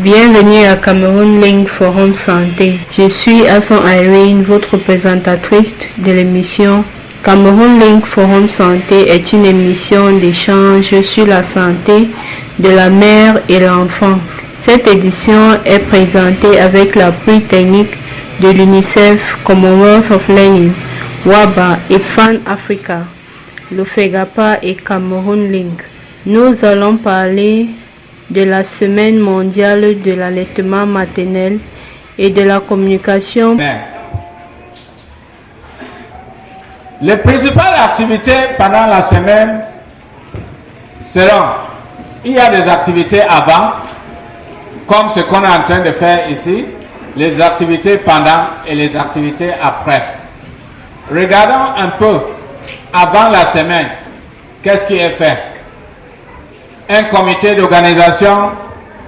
Bienvenue à Cameroun Link Forum Santé. Je suis Hassan Irene, votre présentatrice de l'émission. Cameroun Link Forum Santé est une émission d'échange sur la santé de la mère et l'enfant. Cette édition est présentée avec l'appui technique de l'UNICEF, Commonwealth of Learning, WABA et FAN Africa, le FEGAPA et Cameroun Link. Nous allons parler de la semaine mondiale de l'allaitement maternel et de la communication. Les principales activités pendant la semaine seront, il y a des activités avant, comme ce qu'on est en train de faire ici, les activités pendant et les activités après. Regardons un peu avant la semaine, qu'est-ce qui est fait? Un comité d'organisation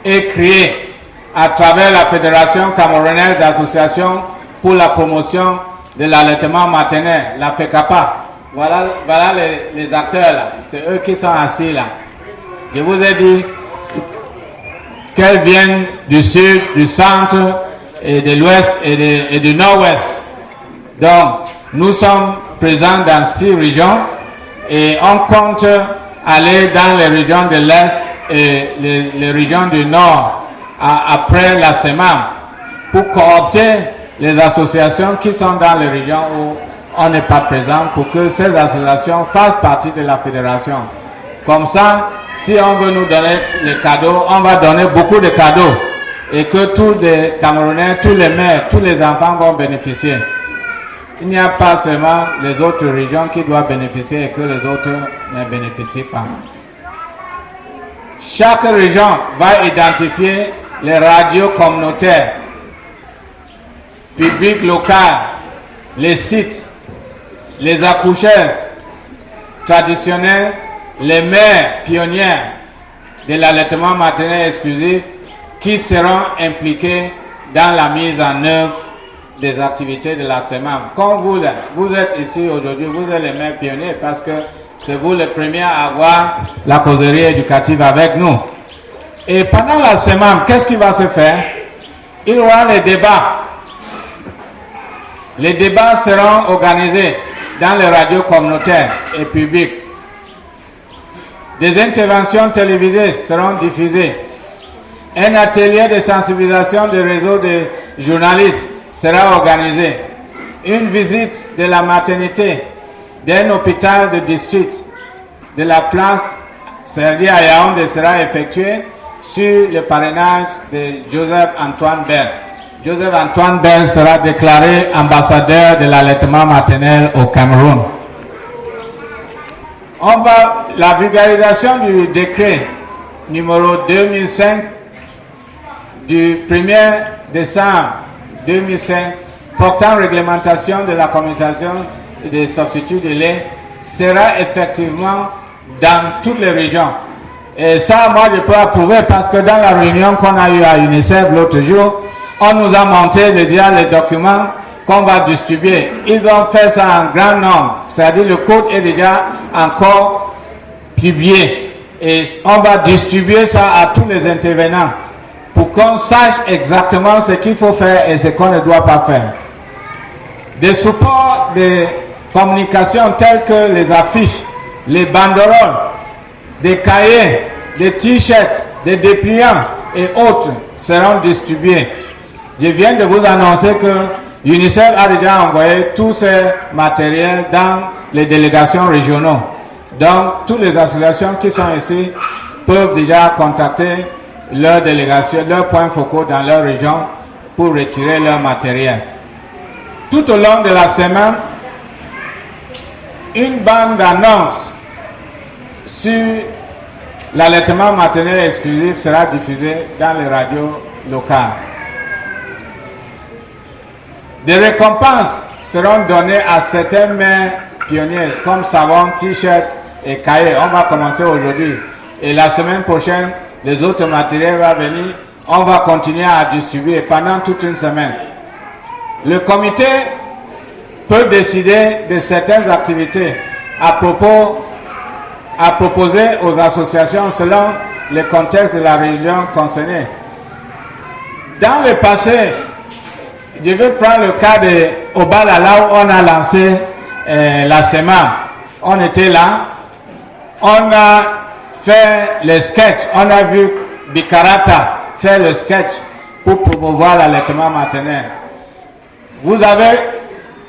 est créé à travers la Fédération camerounaise d'associations pour la promotion de l'allaitement maternel, la FECAPA. Voilà les acteurs là, c'est eux qui sont assis là. Je vous ai dit qu'elles viennent du sud, du centre, et de l'ouest et du nord-ouest. Donc, nous sommes présents dans 6 régions et on compte aller dans les régions de l'Est et les régions du Nord après la semaine pour coopter les associations qui sont dans les régions où on n'est pas présent pour que ces associations fassent partie de la fédération. Comme ça, si on veut nous donner les cadeaux, on va donner beaucoup de cadeaux et que tous les Camerounais, tous les mères, tous les enfants vont bénéficier. Il n'y a pas seulement les autres régions qui doivent bénéficier et que les autres ne bénéficient pas. Chaque région va identifier les radios communautaires, publics locaux, les sites, les accoucheuses traditionnelles, les mères pionnières de l'allaitement maternel exclusif qui seront impliquées dans la mise en œuvre des activités de la semaine. Comme vous êtes ici aujourd'hui, vous êtes les mères pionniers parce que c'est vous les premiers à avoir la causerie éducative avec nous. Et pendant la semaine, qu'est-ce qui va se faire? Il y aura les débats. Les débats seront organisés dans les radios communautaires et publiques. Des interventions télévisées seront diffusées. Un atelier de sensibilisation des réseaux de journalistes sera organisé. Une visite de la maternité d'un hôpital de district de la place c'est-à-dire à Yaoundé sera effectuée sur le parrainage de Joseph Antoine Bell. Joseph Antoine Bell sera déclaré ambassadeur de l'allaitement maternel au Cameroun. La vulgarisation du décret numéro 2005 du 1er décembre 2005 portant réglementation de la commercialisation des substituts de lait sera effectivement dans toutes les régions. Et ça, moi, je peux approuver parce que dans la réunion qu'on a eue à UNICEF l'autre jour, on nous a montré déjà les documents qu'on va distribuer. Ils ont fait ça en grand nombre, c'est-à-dire le code est déjà encore publié. Et on va distribuer ça à tous les intervenants pour qu'on sache exactement ce qu'il faut faire et ce qu'on ne doit pas faire. Des supports de communication tels que les affiches, les banderoles, des cahiers, des t-shirts, des dépliants et autres seront distribués. Je viens de vous annoncer que UNICEF a déjà envoyé tous ces matériels dans les délégations régionaux. Donc, toutes les associations qui sont ici peuvent déjà contacter leurs délégations, leurs points focaux dans leur région pour retirer leur matériel. Tout au long de la semaine, une bande d'annonces sur l'allaitement maternel exclusif sera diffusée dans les radios locales. Des récompenses seront données à certains mères pionniers comme savon, t-shirt et cahiers. On va commencer aujourd'hui. Et la semaine prochaine, les autres matériels vont venir. On va continuer à distribuer pendant toute une semaine. Le comité peut décider de certaines activités à proposer aux associations selon le contexte de la région concernée. Dans le passé, je vais prendre le cas de Obala, là où on a lancé la semence. On était là, on a fait le sketch, on a vu Bikarata faire le sketch pour promouvoir l'allaitement maternel. Vous avez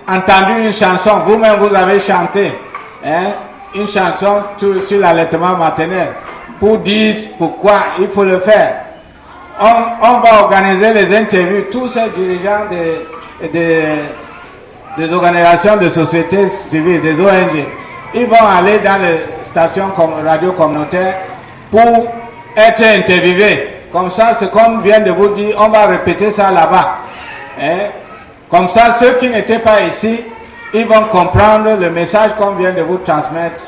entendu une chanson, vous-même vous avez chanté une chanson sur l'allaitement maternel pour dire pourquoi il faut le faire. On va organiser les interviews, tous ces dirigeants des organisations de société civile, des ONG. Ils vont aller dans les stations radio communautaires pour être interviewés. Comme ça, c'est comme vient de vous dire, on va répéter ça là-bas. Comme ça, ceux qui n'étaient pas ici, ils vont comprendre le message qu'on vient de vous transmettre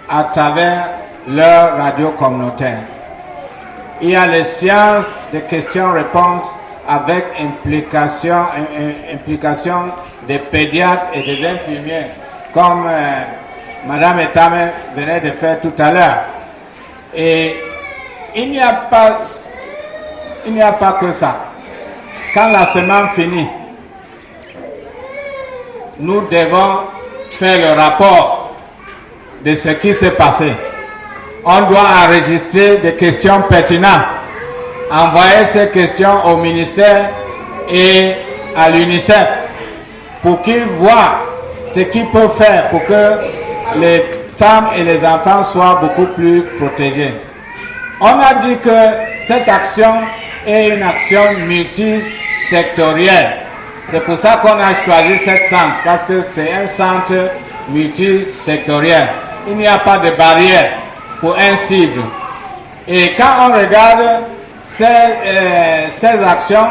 à travers leur radio communautaire. Il y a les séances de questions-réponses avec implication des pédiatres et des infirmiers, comme Madame Etame venait de faire tout à l'heure. Et il n'y a pas que ça. Quand la semaine finit, nous devons faire le rapport de ce qui s'est passé. On doit enregistrer des questions pertinentes, envoyer ces questions au ministère et à l'UNICEF pour qu'ils voient ce qu'ils peuvent faire pour que les femmes et les enfants soient beaucoup plus protégés. On a dit que cette action est une action multisectorielle. C'est pour ça qu'on a choisi cette centre, parce que c'est un centre multisectoriel. Il n'y a pas de barrière pour un cible. Et quand on regarde ces actions,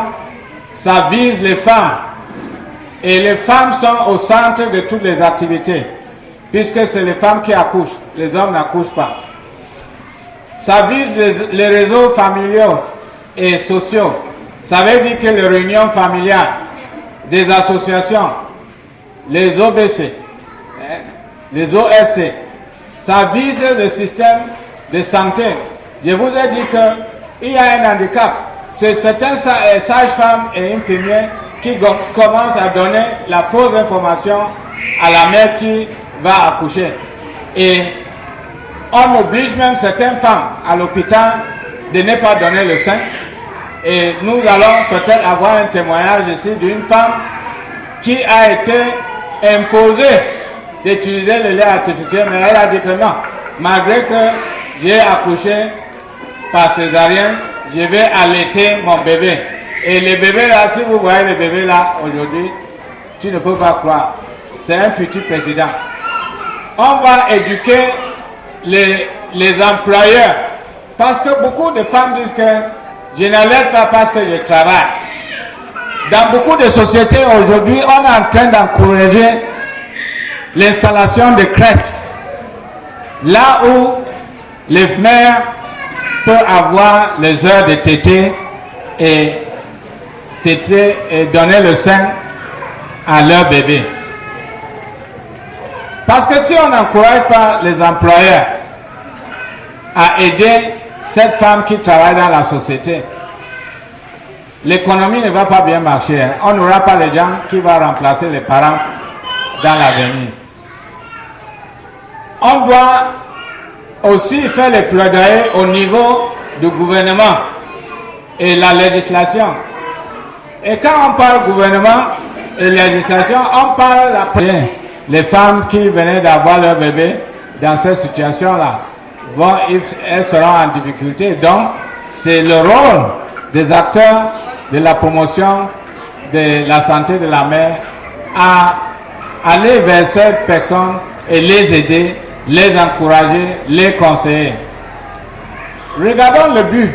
ça vise les femmes. Et les femmes sont au centre de toutes les activités, puisque c'est les femmes qui accouchent, les hommes n'accouchent pas. Ça vise les réseaux familiaux et sociaux. Ça veut dire que les réunions familiales, des associations, les OBC, les OSC, ça vise le système de santé. Je vous ai dit qu'il y a un handicap. C'est certains sages-femmes et infirmiers qui commencent à donner la fausse information à la mère qui va accoucher. Et on oblige même certaines femmes à l'hôpital de ne pas donner le sein. Et nous allons peut-être avoir un témoignage ici d'une femme qui a été imposée d'utiliser le lait artificiel, mais elle a dit que non. Malgré que j'ai accouché par césarienne, je vais allaiter mon bébé. Et le bébé là, si vous voyez le bébé là aujourd'hui, tu ne peux pas croire. C'est un futur président. On va éduquer les employeurs. Parce que beaucoup de femmes disent que je n'allaite pas parce que je travaille. Dans beaucoup de sociétés aujourd'hui, on est en train d'encourager l'installation de crèches. Là où les mères peuvent avoir les heures de tétée et donner le sein à leur bébé. Parce que si on n'encourage pas les employeurs à aider cette femme qui travaille dans la société, l'économie ne va pas bien marcher. On n'aura pas les gens qui vont remplacer les parents dans l'avenir. On doit aussi faire les plaidoyers au niveau du gouvernement et la législation. Et quand on parle gouvernement et législation, on parle les femmes qui venaient d'avoir leur bébé dans cette situation-là. Bon, elles seront en difficulté. Donc, c'est le rôle des acteurs de la promotion de la santé de la mère à aller vers ces personnes et les aider, les encourager, les conseiller. Regardons le but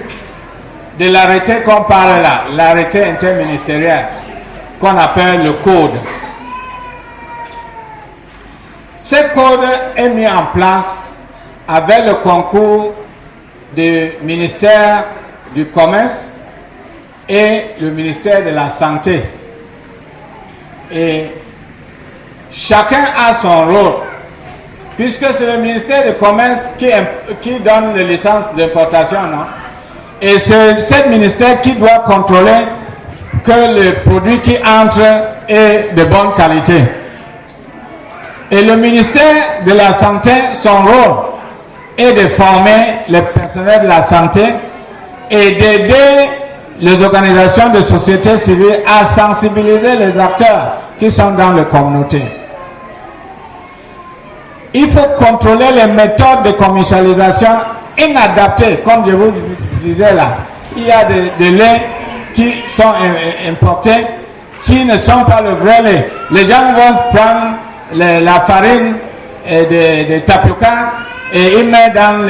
de l'arrêté qu'on parle là, l'arrêté interministériel qu'on appelle le code. Ce code est mis en place avec le concours du ministère du Commerce et le ministère de la Santé. Et chacun a son rôle, puisque c'est le ministère du Commerce qui donne les licences d'importation, non? Et c'est ce ministère qui doit contrôler que le produit qui entre est de bonne qualité. Et le ministère de la Santé, son rôle est de former les personnels de la santé et d'aider les organisations de société civile à sensibiliser les acteurs qui sont dans les communautés. Il faut contrôler les méthodes de commercialisation inadaptées, comme je vous disais là. Il y a des laits qui sont importés, qui ne sont pas le vrai lait. Les gens vont prendre la farine de tapioca et ils mettent dans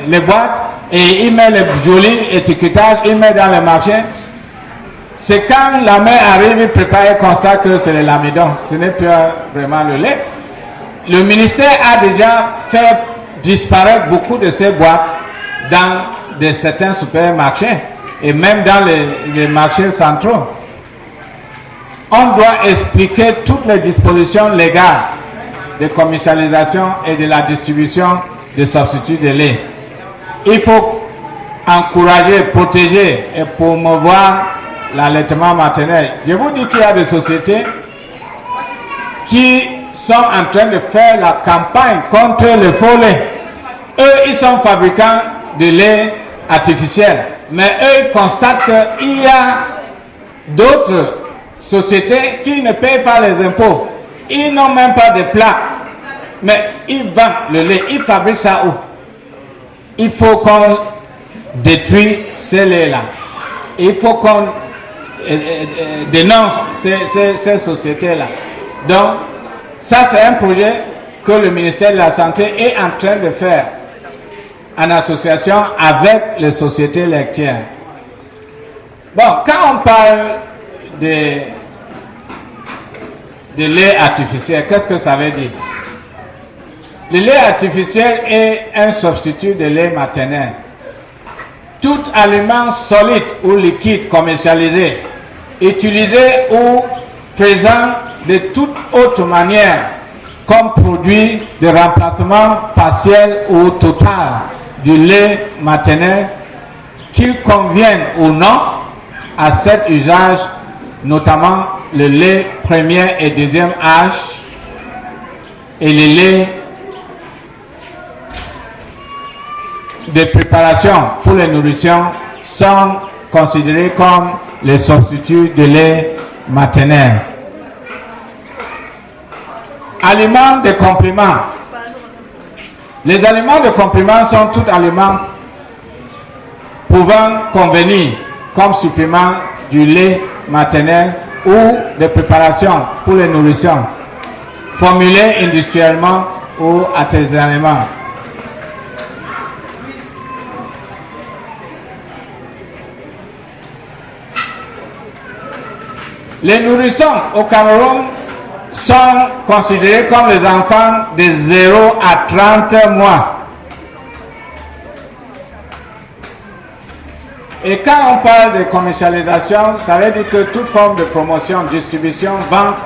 les boîtes et ils mettent les jolis étiquetages, ils mettent dans les marchés. C'est quand la mère arrive, il prépare et constate que c'est le l'amidon, ce n'est plus vraiment le lait. Le ministère a déjà fait disparaître beaucoup de ces boîtes dans certains supermarchés et même dans les marchés centraux. On doit expliquer toutes les dispositions légales de commercialisation et de la distribution de substituts de lait. Il faut encourager, protéger et promouvoir l'allaitement maternel. Je vous dis qu'il y a des sociétés qui sont en train de faire la campagne contre le faux lait. Eux, ils sont fabricants de lait artificiel. Mais eux, ils constatent qu'il y a d'autres sociétés qui ne payent pas les impôts. Ils n'ont même pas de plaques. Mais ils vendent le lait. Ils fabriquent ça où? Il faut qu'on détruise ces laits-là. Il faut qu'on dénonce ces sociétés-là. Donc, ça c'est un projet que le ministère de la Santé est en train de faire en association avec les sociétés laitières. Bon, quand on parle de lait artificiel, qu'est-ce que ça veut dire? Le lait artificiel est un substitut de lait maternel. Tout aliment solide ou liquide commercialisé, utilisé ou présent de toute autre manière comme produit de remplacement partiel ou total du lait maternel, qu'il convienne ou non à cet usage, notamment le lait premier et deuxième âge et le lait de préparation pour les nourrissons, sont considérés comme les substituts de lait maternel. Aliments de complément. Les aliments de complément sont tous aliments pouvant convenir comme supplément du lait maternel ou de préparation pour les nourrissons, formulés industriellement ou artisanalement. Les nourrissons au Cameroun sont considérés comme les enfants de 0 à 30 mois. Et quand on parle de commercialisation, ça veut dire que toute forme de promotion, distribution, vente,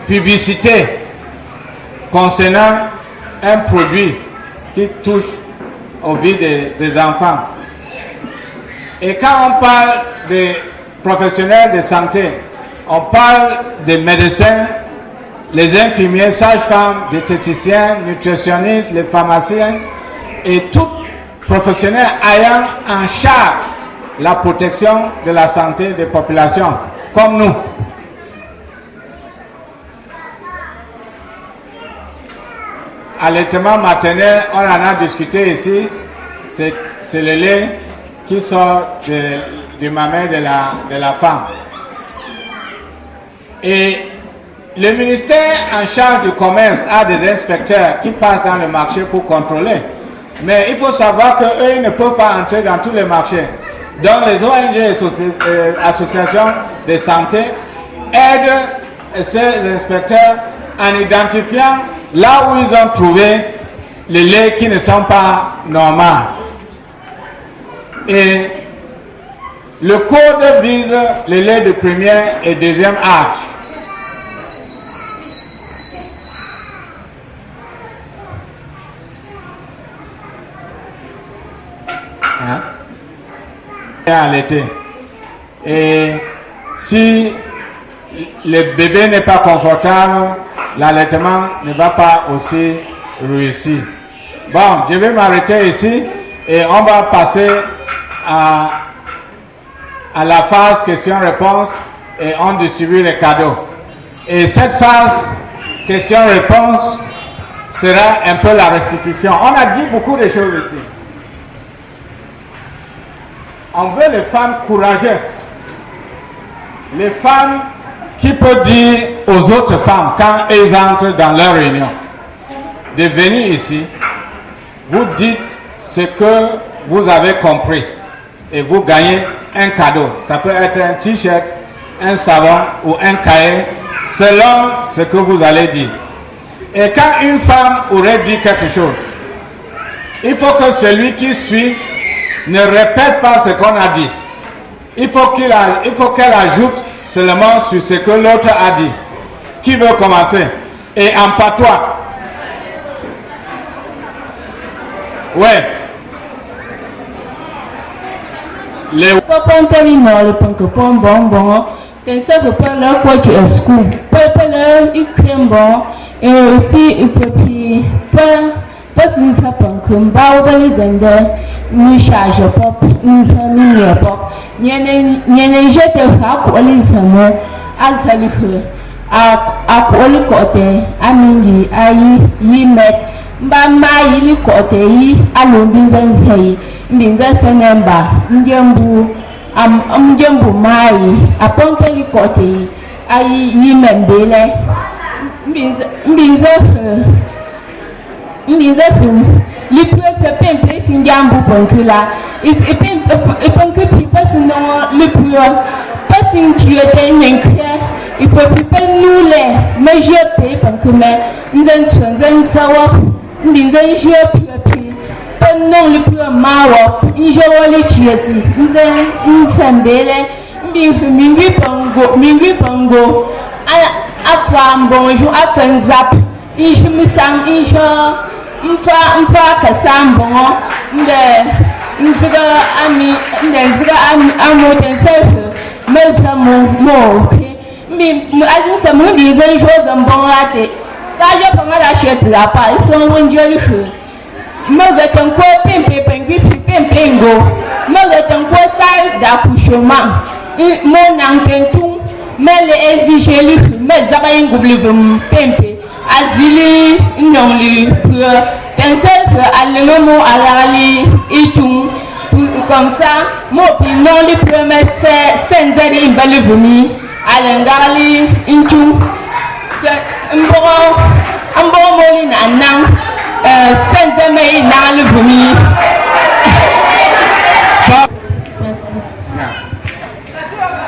publicité concernant un produit qui touche aux vies des enfants. Et quand on parle des professionnels de santé, on parle des médecins, les infirmiers, sages-femmes, diététiciens, nutritionnistes, les pharmaciens et tout professionnel ayant en charge la protection de la santé des populations, comme nous. Allaitement maternel, on en a discuté ici, c'est le lait qui sort du mamelle de la femme. Et le ministère en charge du commerce a des inspecteurs qui passent dans le marché pour contrôler. Mais il faut savoir qu'eux, ils ne peuvent pas entrer dans tous les marchés. Donc les ONG et associations de santé aident ces inspecteurs en identifiant là où ils ont trouvé les laits qui ne sont pas normaux. Et le code vise les laits de premier et deuxième âge. À l'été. Et Si le bébé n'est pas confortable, l'allaitement ne va pas aussi réussir. Bon, je vais m'arrêter ici et on va passer à la phase questions-réponses et on distribue les cadeaux. Et cette phase questions-réponses sera un peu la restitution. On a dit beaucoup de choses ici. On veut les femmes courageuses. Les femmes qui peuvent dire aux autres femmes quand elles entrent dans leur réunion de venir ici, vous dites ce que vous avez compris et vous gagnez un cadeau. Ça peut être un t-shirt, un savon ou un cahier selon ce que vous allez dire. Et quand une femme aurait dit quelque chose, il faut que celui qui suit ne répète pas ce qu'on a dit. Il faut qu'elle ajoute seulement sur ce que l'autre a dit. Qui veut commencer? Et en patois. Ouais. Les comme ça, mon non les premiers c'est d'être une belle vomi à l'engarli intu un bon molin anang c'est d'aimer dans le vomi.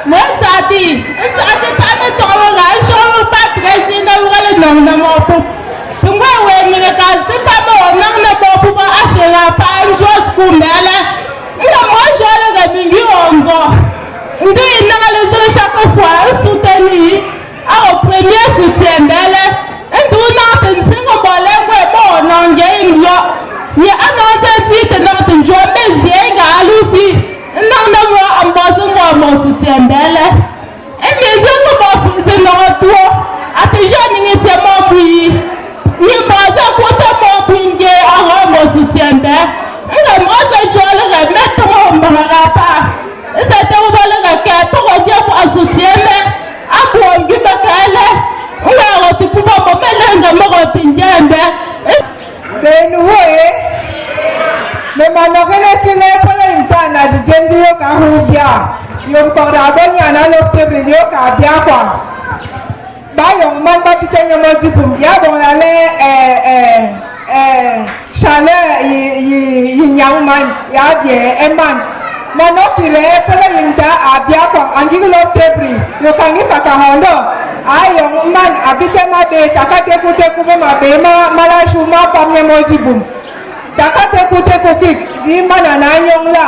Moi ça dit pas me tomber là je ne pas président le nom de mon pour moi ouais ni le cas c'est pas bon non ne pas acheter la pas une chose pour mais moi, je le réveille en bas. Nous avons chaque fois soutenu au premier soutien. Et nous avons pensé qu'on allait voir un il y a un autre titre dans le job, mais il y a aussi. Nous avons embrassé mon soutien. Et les autres vont pousser dans toi. À tes jeunes initialement, puis nous avons côté mon soutien. Moi, je le mettre mon barapa. C'était où le cas pour dire pour associer, mais à quoi on dit que on a reçu pour me mettre dans mon opinion. C'est nouveau, mais maintenant, c'est les problèmes de Jendio Kahubia. Yon Korabon yana l'octobre, Kabia quoi. Bayon, man, capitaine, yon dit pour bien, on allait. Chaleur y young man ya bien eman mono kile pele yinda abia kwa angilo tebri yo kangi pakahondo ayo man abite mabe takate kute kume mabe mala shuma pamye mojibum takate kute kuki di mana na nyong la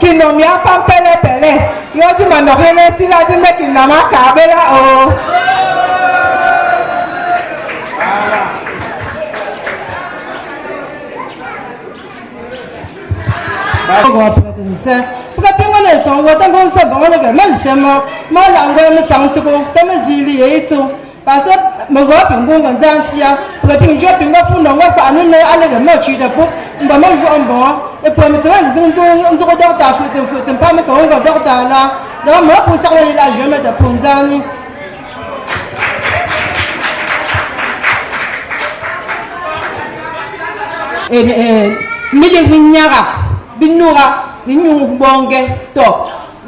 ki nomia pampele pele yo di mano hele sila di meki nama kabela o Parce que le gars, mais c'est moi l'anglais me sent tout, t'es zili et tout. Parce que me voit une bonne ganzantia, pour que tu aies une bonne pour pas nous aller de match de pour, on va jouer en bon, et pour me trouver on se regarde à foutre, pas me qu'on va voir là. Donc, moi, pour ça, là, je vais mettre pour Zani. Et midi vignara, binura, dignou bonge, top.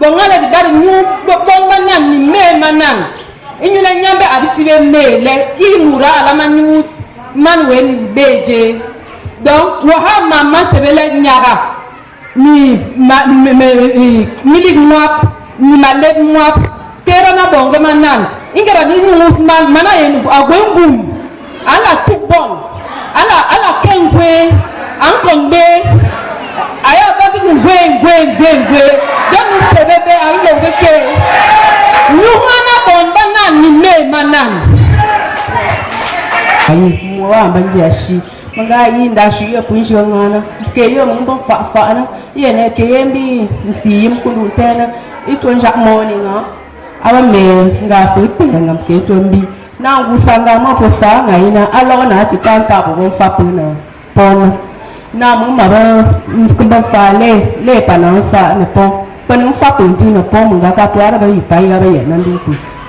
Bon, on a des barres, nous, bon manan, ni me manan. Et nous l'avons habitué, mais les mourra à la manus, manuel, beje. Donc, waha maman te vele nyara, ni midi noir, ni malade noir, terre na bonge manan. Ingara di nous, mana yen, a gwen ala tout bon, ala kengwe, ankongbe, aya badi gwen, jamu sebebe, alo veke. Nous mana bon ni me manan. Ayi, moi bandi ashi. Manga yinda shi yo punshi ngana. Ke yo mbo fa na. Yene ke yembi fiyim kulu tena. Ito njak moni nga. Awa me nga futi ngam ke tombi. Na ngusanga mo posa ngaina alo na tikanta bo fa puna. Pon. Na mo maba kumba fa le panansa ne pon. Pon fa punti no pon nga ka puara ba ipai ga ba yena ndu.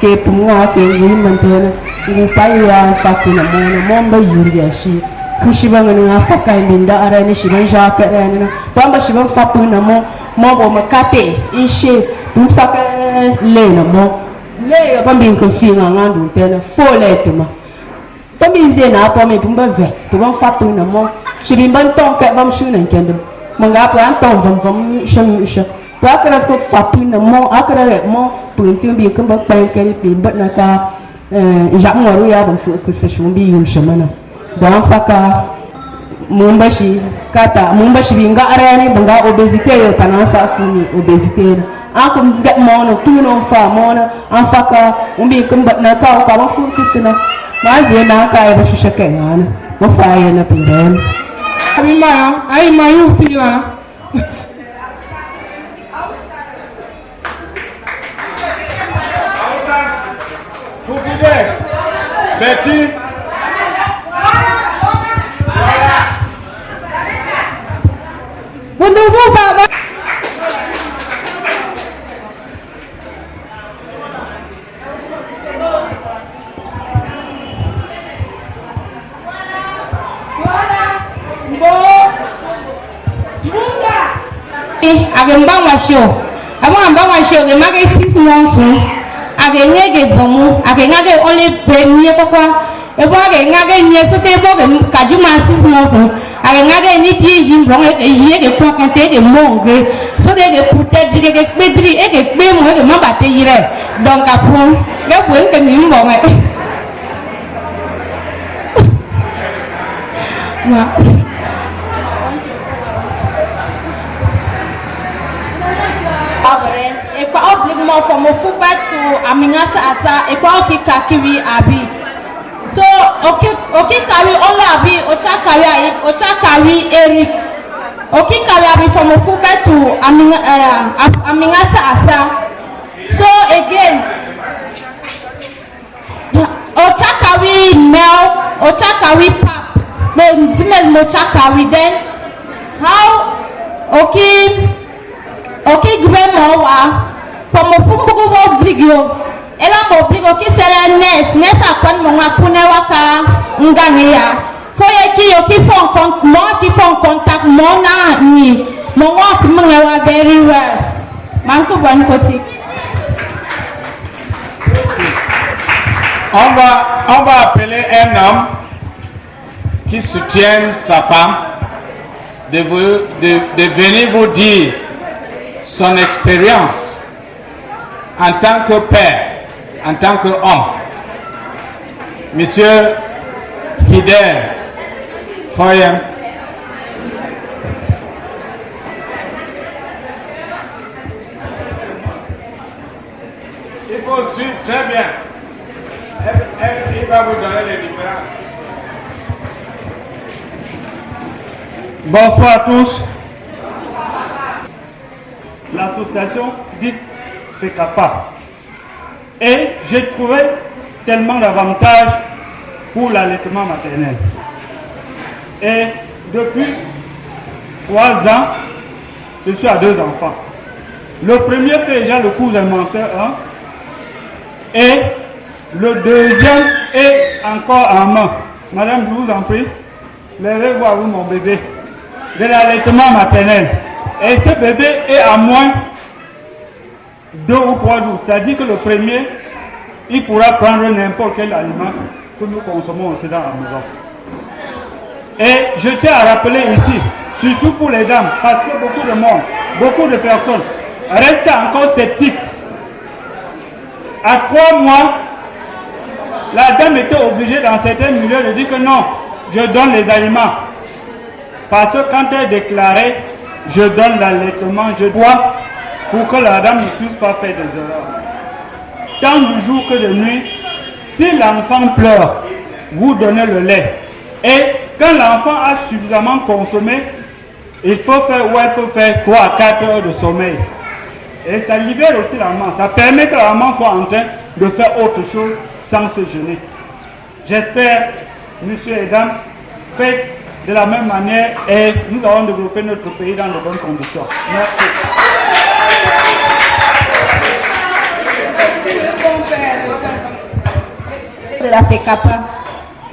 Ke punga ke yin mantena. Ni pai ya fa kuna mo ba yuri ashi. Kushiba ngana faka minda arani shiban jaka arani bamba shiban fapu na mo bo makate inshe du faka le na mo le bambi ko finga ngandu tena fole tema bambi ze na po me bumba ve to ban fapu na mo shibin ban ton ka bam shuna kendo manga pa an ton vam shan pa kara ko fapu na mo akara mo puntin bi kan ba pa kari bi ba na ka jamwaru ya ban fu ko se shumbi yum shamana dan faka mumbashi binga arani banga obésité yo tanasa funi obésité akum get mono tuno fa mono an faka umbi kumba na ka ba fu kisina ma je na ka ya su shake ngana mo fa ya na pindan abi ma ai ma yu fiwa Betty. Bundu baba. Agamba washo. Amba washo ge mage 6 months. Age ngege domu, age ngage only premier papa. Ebo age ngage nye sote ebo ge kajuma 6 months. Age ngage ni piège bon e de quoi compter de mongre. So de peut-être de ge pedri e ge pe mo ge mabate yire. Donc apon, ge buen ke ni mbon e. Wa. Et pas obligatoirement pour me faire tout aminasa asa et pas qui kakiri abi. So ok kari only abi ocha kari Eric. Ok kari abi pour me faire tout aminasa asa. So again, ocha kari Mel, ocha kari Pap. But zimel mocha kari then how ok grandma wa pour me fumbugo wo brigio ela mo brigo ki sera nes akwan mo ngapune waka ngane ya foye ki yo ki fon contact mo na ni mo wa mo wa very well manko ban koti on va appeler un homme qui soutient sa femme de venir vous dire son expérience en tant que père, en tant qu'homme. Monsieur Fidèle Foyen. Il faut suivre très bien. Il va vous donner les différences. Bonsoir à tous. L'association dite FECAPA. Et j'ai trouvé tellement d'avantages pour l'allaitement maternel. Et depuis 3 ans, je suis à 2 enfants. Le premier fait déjà le cours alimentaire 1 et le deuxième est encore en main. Madame, je vous en prie, levez-vous à vous mon bébé de l'allaitement maternel. Et ce bébé est à moins 2 ou 3 jours. C'est-à-dire que le premier, il pourra prendre n'importe quel aliment que nous consommons aussi dans la maison. Et je tiens à rappeler ici, surtout pour les dames, parce que beaucoup de monde, beaucoup de personnes restent encore sceptiques. À 3 mois, la dame était obligée dans certains milieux de dire que non, je donne les aliments. Parce que quand elle déclarait, je donne l'allaitement, je dois, pour que la dame ne puisse pas faire des erreurs. Tant du jour que de nuit, si l'enfant pleure, vous donnez le lait. Et quand l'enfant a suffisamment consommé, il faut faire, ou elle peut faire 3 à 4 heures de sommeil. Et ça libère aussi la maman. Ça permet que la maman soit en train de faire autre chose sans se gêner. J'espère, messieurs et dames, faites de la même manière et nous allons développer notre pays dans de bonnes conditions. Merci. De la FECAPA,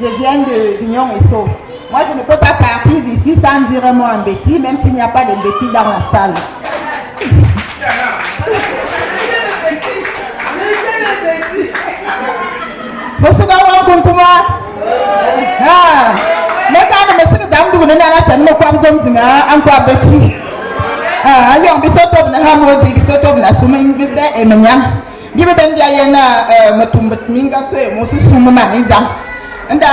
je viens de l'Union ESSO. Moi, je ne peux pas partir d'ici sans dire un mot en bêtise, même s'il n'y a pas de bêtises dans la salle. Bonsoir, mais quand monsieur dame du nana la scène, moi encore bêtise. Ayons bisoto na hamodi bisoto na sumen bibbe e menyam. Gibe ben dia yena matumbat minga so e mosu sumu manizam. Nda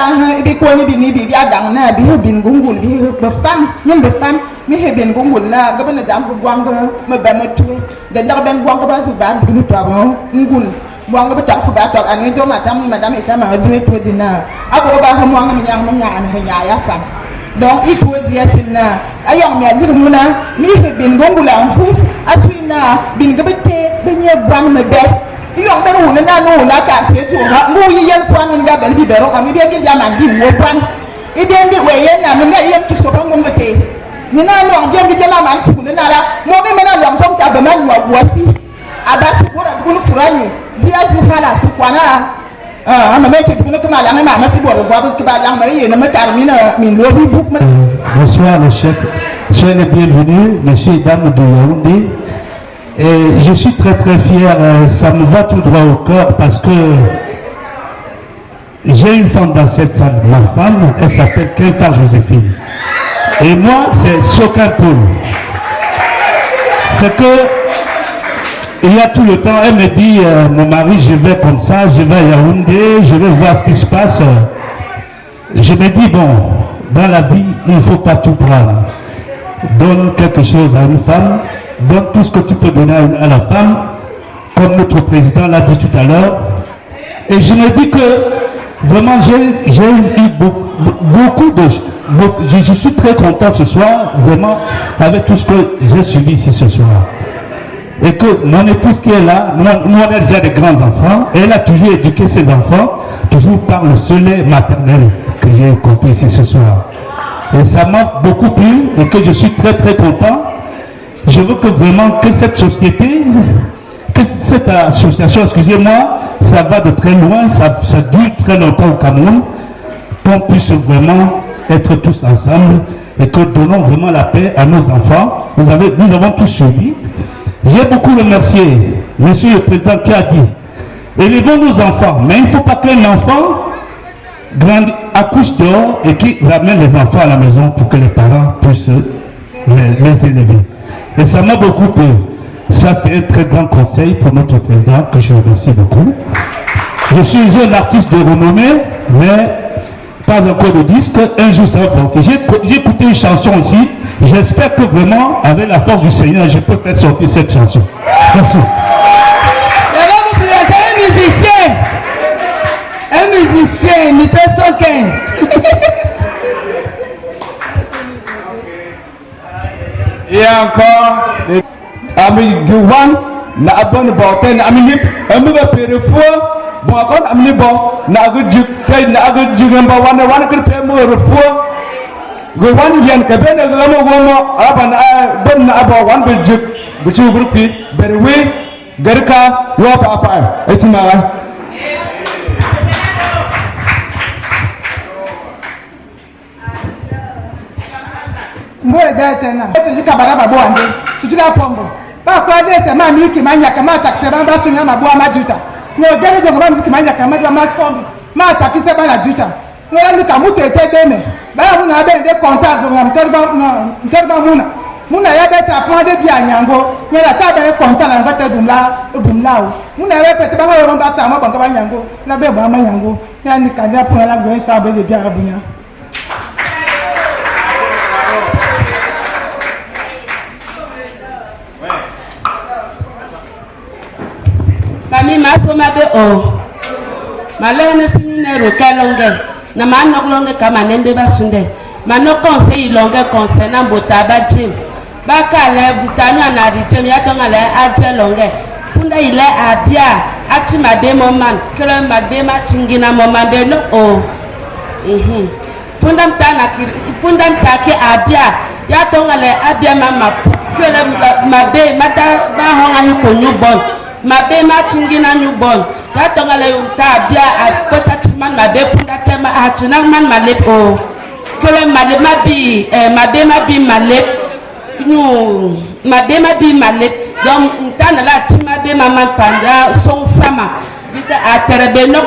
bi ko ni bi ni bi ya dang na bi bin gungul bi be fam yin be fam mi he bin gungul na ga ben dam ko gwang ma ba ma tu de ndax ben gwang ba su ba du to ba ngul gwang ba ta fu ba to an zo ma tam madame eta ma zo to dina abo ba ha mo ngam nyang ma nya an nya ya fam. Donc il faut dire na ayong mi ali muna mi he bin gungul an fu asina bin ga bete benye gwang me be yung ben wu na no na ka te tu ha mu yi yen fo an ga bel bi bero ka mi be gi jaman di wo pan i den di we yen na mi ga yen ki so ban ngom te ni na no ngi ngi jama man fu na la mo be mena lo so ta be man wa wasi aba su ko ra ku furani di azu hala su kwana ama me che ku na ma la ma ma si bo ro ba ki ba la ma yi na ma tar mi na mi lo bi buk ma. Bonsoir le chef, soyez les bienvenus, messieurs et dames de Yaoundé. Et je suis très très fier, ça me va tout droit au cœur parce que j'ai une femme dans cette salle, ma femme, elle s'appelle Kenfa Joséphine. Et moi, c'est Sokapoul. C'est que, il y a tout le temps, elle me dit, mon mari, je vais comme ça, je vais à Yaoundé, je vais voir ce qui se passe. Je me dis, bon, dans la vie, il ne faut pas tout prendre. Donne quelque chose à une femme. Donne tout ce que tu peux donner à la femme, comme notre président l'a dit tout à l'heure. Et je me dis que vraiment j'ai eu beaucoup de... Je suis très content ce soir, vraiment, avec tout ce que j'ai suivi ici ce soir. Et que mon épouse qui est là, nous on a déjà des grands enfants, et elle a toujours éduqué ses enfants, toujours par le seul maternel que j'ai compris ici ce soir. Et ça m'a beaucoup plu, et que je suis très très content. Je veux que vraiment que cette société, que cette association, excusez-moi, ça va de très loin, ça dure très longtemps au Cameroun, qu'on puisse vraiment être tous ensemble et que donnons vraiment la paix à nos enfants. Nous avons tous suivi. J'ai beaucoup remercié Monsieur le Président qui a dit, élevons nos enfants, mais il ne faut pas qu'un enfant accouche dehors et qui ramène les enfants à la maison pour que les parents puissent les élever. Et ça m'a beaucoup plu. Ça, c'est un très grand conseil pour notre président que je remercie beaucoup. Je suis un artiste de renommée, mais pas encore de disque. Un jour, ça va porter. J'ai écouté une chanson aussi. J'espère que vraiment, avec la force du Seigneur, je peux faire sortir cette chanson. Merci. Je vais vous présenter un musicien, M. Soken. Il y a encore des Ami Gouwan, na abon bote na amilip amuga perefo bon akon amni bon na agujuk tay na agujuk ngamba wana kirpe mo refo go wan yen ka bene go mo gomo abana bon na abo wan bejuk buchu grupi berwe garka wo pa pa etima ngoe tena eto jikabara babo ande sujula pombo ba kwa dete ma miki manya kama takseba ba sunya mabo amajuta no jere jogo ba miki manya kama ma pombo ma takise ba la juta no la mika muto etedeme ba muna be de contact go mterba muna ya beta prendre bi anyango nyela ta be contact na ngata dumla muna ya pete ba ro ba ta mo banka ba nyango la be ba ma nyango ya ni kanja pour la go sa be de bi abunya. Kami maso mabe o malene sinune rokalonge na manok kama nembe basunde manok conseil longe conseil na bota bajim bakale butanya na ritem ya tonga le aje longe punda ile abia achi mabe moman kele mabe ma chingina moman be no o punda mtaki abia ya tonga le abia mama kele mabe mata ba honga hikonyu bon mabe ma chingina newborn ya tongale yumta bia akota chiman mabe punda tema achina man malep o kole mabe ma bi malep nu mabe ma bi malep donc ntana la chimabe mama panda song sama dita aterebe no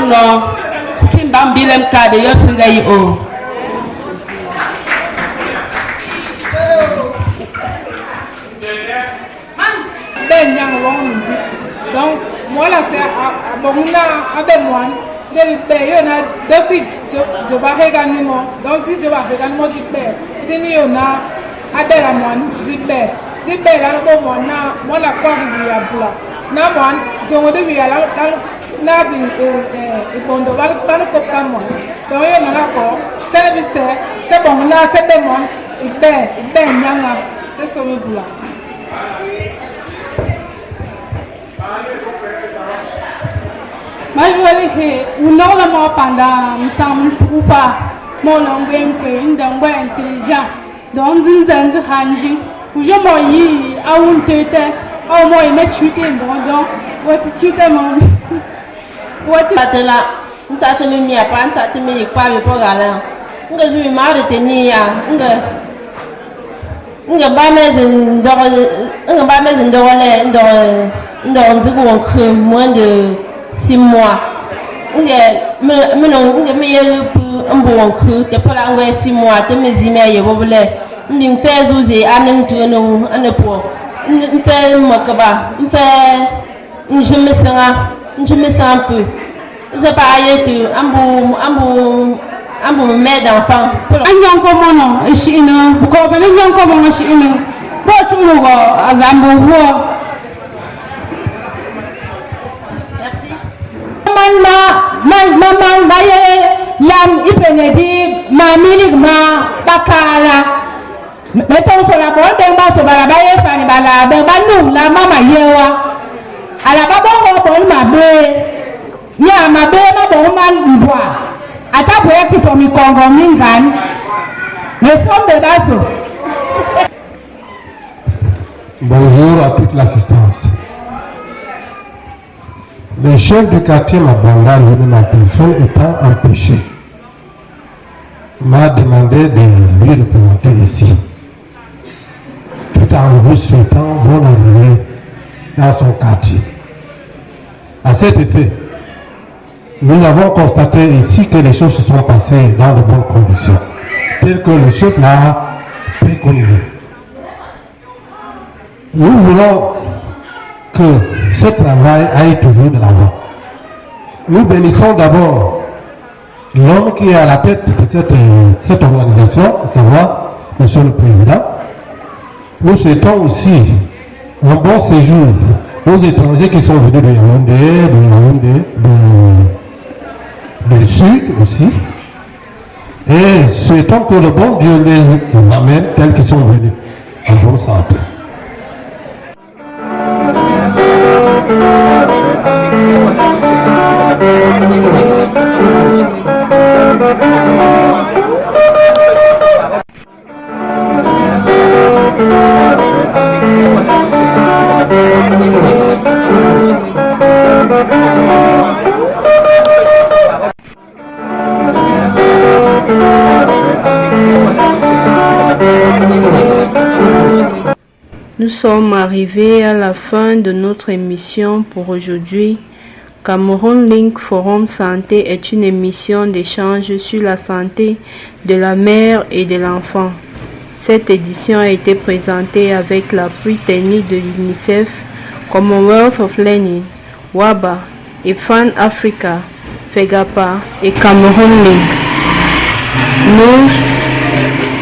skimba mbilem kade yosinda yi o ben yang wong donc moi là c'est bon na abe moine de be yo na dosi jo ba regani mo donc si jo ba regani mo di be ni yo na abe la moine di be la bo mo na mo la ko di ya bula na moine jo mo de ya la bi bondo ba ko ka mo donc yo na ko service c'est bon na c'est de mo ibe nyanga c'est so bula. Majwali he unola mo panda msam upa mo longwen kwe ndangwa intelligent don zinzanzi hanji ujo mo yi awun tete aw mo ime chute bon wati chute mo wati patela nsate mi apa nsate mi kwa mi pogala nga zumi mare tenia nga ba mezin dogole ndo nzigo wonke moins de 6 mois me yele pour un bon cru te pour la 6 mois te me zime ye bobule ndi mfe zuze anen tuno anepo mfe makaba mfe njemesanga un peu c'est pas yetu ambu me d'enfant anyan ko mono ishino ko bele nyan ko mono ishino bo tuno go azambu ho man baye lam ipenedi mamilig ma bakala meton so la bon den ba so bala baye fani bala be banu la mama yewa ala babo ho bon mabe ya mabe ma bon man mbwa ata boye kito mi kongo mingan ne sombe baso. Bonjour à toute l'assistance. Le chef du quartier Mabanga, ma personne étant empêché, m'a demandé de lui représenter ici, tout en vous souhaitant bonne arrivée dans son quartier. À cet effet, nous avons constaté ici que les choses se sont passées dans de bonnes conditions, telles que le chef l'a préconisé. Nous voulons que ce travail aille toujours de l'avant. Nous bénissons d'abord l'homme qui est à la tête de cette organisation, à savoir Monsieur le Président. Nous souhaitons aussi un bon séjour aux étrangers qui sont venus de Yaoundé, du Sud aussi. Et souhaitons que le bon Dieu les amène tels qu'ils sont venus en bonne santé. Nous sommes arrivés à la fin de notre émission pour aujourd'hui. Cameroun Link Forum Santé est une émission d'échange sur la santé de la mère et de l'enfant. Cette édition a été présentée avec l'appui technique de l'UNICEF, Commonwealth of Learning, WABA, EFAN Africa, FEGAPA et Cameroun Link. Nous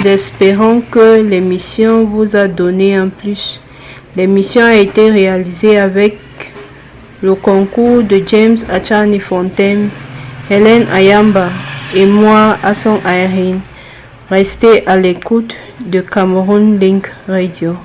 espérons que l'émission vous a donné un plus. L'émission a été réalisée avec le concours de James Achani Fontaine, Hélène Ayamba et moi, Hassan Ayrine. Restez à l'écoute de Cameroun Link Radio.